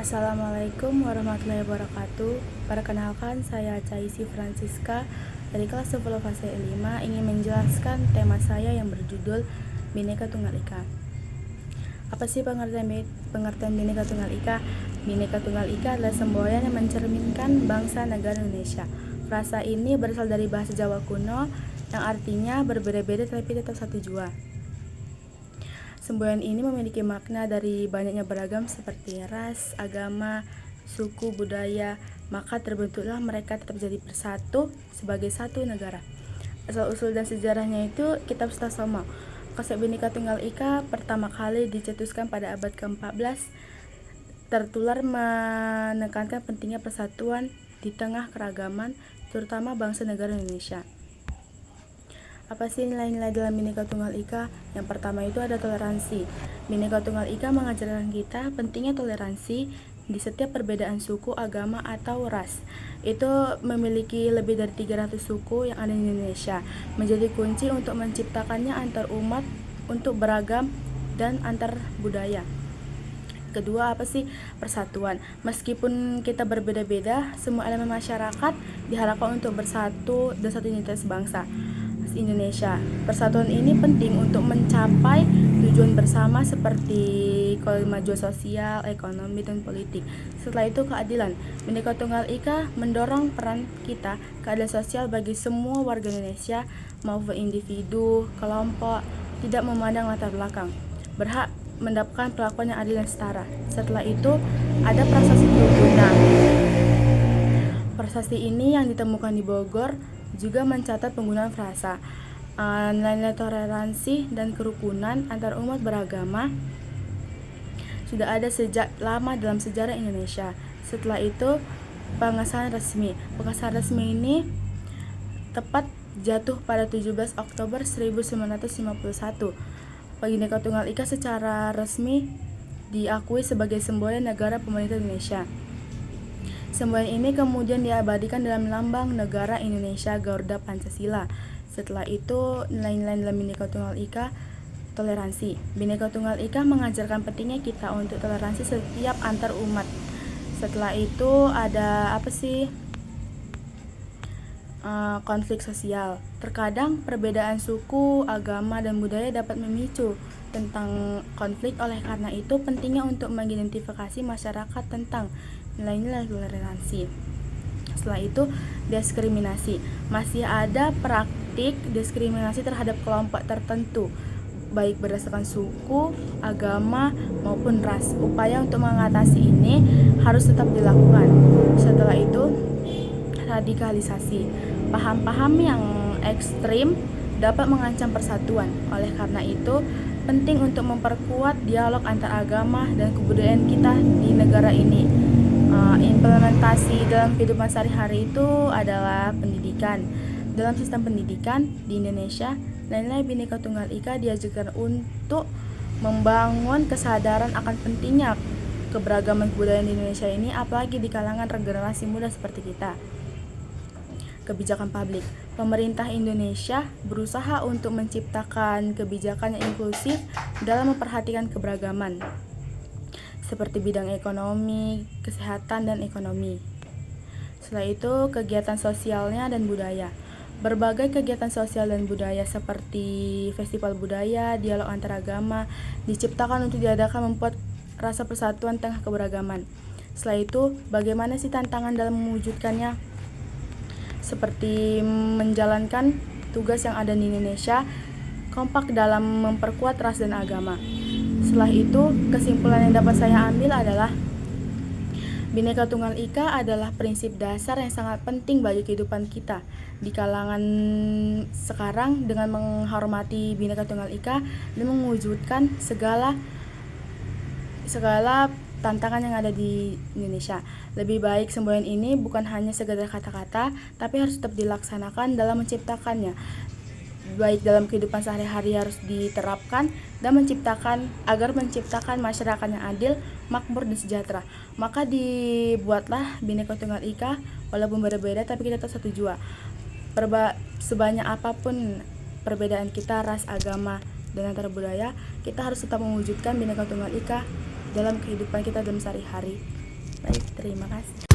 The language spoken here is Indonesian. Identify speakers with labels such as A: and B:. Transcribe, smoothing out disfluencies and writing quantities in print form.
A: Assalamualaikum warahmatullahi wabarakatuh. Perkenalkan, saya Caisi Francisca dari kelas 10 fase 5 ingin menjelaskan tema saya yang berjudul Bhinneka Tunggal Ika. Apa sih pengertian Bhinneka Tunggal Ika? Bhinneka Tunggal Ika adalah semboyan yang mencerminkan bangsa negara Indonesia. Frasa ini berasal dari bahasa Jawa kuno yang artinya berbeda-beda tapi tetap satu jua. Semboyan ini memiliki makna dari banyaknya beragam seperti ras, agama, suku, budaya, maka terbentuklah mereka tetap jadi bersatu sebagai satu negara. Asal-usul dan sejarahnya itu kitab Sutasoma. Konsep Bhinneka Tunggal Ika pertama kali dicetuskan pada abad ke-14, tertular menekankan pentingnya persatuan di tengah keragaman, terutama bangsa negara Indonesia. Apa sih nilai-nilai dalam Bhinneka Tunggal Ika? Yang pertama itu ada toleransi. Bhinneka Tunggal Ika mengajarkan kita pentingnya toleransi di setiap perbedaan suku, agama, atau ras. Itu memiliki lebih dari 300 suku yang ada di Indonesia, menjadi kunci untuk menciptakannya antar umat untuk beragam dan antar budaya. Kedua, apa sih? Persatuan. Meskipun kita berbeda-beda, semua elemen masyarakat diharapkan untuk bersatu dan satu identitas bangsa Indonesia. Persatuan ini penting untuk mencapai tujuan bersama seperti kemajuan sosial, ekonomi, dan politik. Setelah itu keadilan. Bhinneka Tunggal Ika mendorong peran kita keadilan sosial bagi semua warga Indonesia maupun individu, kelompok, tidak memandang latar belakang, berhak mendapatkan perlakuan yang adil dan setara. Setelah itu ada prasasti Truguna. Prasasti ini yang ditemukan di Bogor juga mencatat penggunaan frasa nilai-nilai toleransi dan kerukunan antar umat beragama sudah ada sejak lama dalam sejarah Indonesia. Setelah itu pengesahan resmi. Pengesahan resmi ini tepat jatuh pada 17 Oktober 1951. Bhinneka Tunggal Ika secara resmi diakui sebagai semboyan negara pemerintah Indonesia. Semboyan ini kemudian diabadikan dalam lambang negara Indonesia Garuda Pancasila. Setelah itu nilai-nilai dalam Bhinneka Tunggal Ika, toleransi. Bhinneka Tunggal Ika mengajarkan pentingnya kita untuk toleransi setiap antar umat. Setelah itu ada apa sih? Konflik sosial. Terkadang perbedaan suku, agama, dan budaya dapat memicu tentang konflik. Oleh karena itu pentingnya untuk mengidentifikasi masyarakat tentang nilai-nilai toleransi. Setelah itu diskriminasi. Masih ada praktik diskriminasi terhadap kelompok tertentu, baik berdasarkan suku, agama, maupun ras. Upaya untuk mengatasi ini harus tetap dilakukan. Setelah itu radikalisasi. Paham-paham yang ekstrim dapat mengancam persatuan. Oleh karena itu penting untuk memperkuat dialog antar agama dan kebudayaan kita di negara ini. Implementasi dalam kehidupan sehari-hari itu adalah pendidikan. Dalam sistem pendidikan di Indonesia, nilai Bhinneka Tunggal Ika diajarkan untuk membangun kesadaran akan pentingnya keberagaman kebudayaan di Indonesia ini, apalagi di kalangan generasi muda seperti kita. Kebijakan publik. Pemerintah Indonesia berusaha untuk menciptakan kebijakan yang inklusif dalam memperhatikan keberagaman, seperti bidang ekonomi, kesehatan, dan ekonomi. Setelah itu kegiatan sosialnya dan budaya. Berbagai kegiatan sosial dan budaya seperti festival budaya, dialog antaragama diciptakan untuk diadakan membuat rasa persatuan tengah keberagaman. Setelah itu bagaimana sih tantangan dalam mewujudkannya? Seperti menjalankan tugas yang ada di Indonesia, kompak dalam memperkuat ras dan agama. Setelah itu, kesimpulan yang dapat saya ambil adalah Bhinneka Tunggal Ika adalah prinsip dasar yang sangat penting bagi kehidupan kita di kalangan sekarang. Dengan menghormati Bhinneka Tunggal Ika dan mewujudkan segala tantangan yang ada di Indonesia. Lebih baik semboyan ini bukan hanya sekedar kata-kata, tapi harus tetap dilaksanakan dalam menciptakannya. Baik dalam kehidupan sehari-hari harus diterapkan dan agar menciptakan masyarakat yang adil, makmur, dan sejahtera. Maka dibuatlah Bhinneka Tunggal Ika, walaupun berbeda tapi kita tetap satu jua. Sebanyak apapun perbedaan kita, ras, agama, dan antar budaya, kita harus tetap mewujudkan Bhinneka Tunggal Ika dalam kehidupan kita dalam sehari-hari. Baik, terima kasih.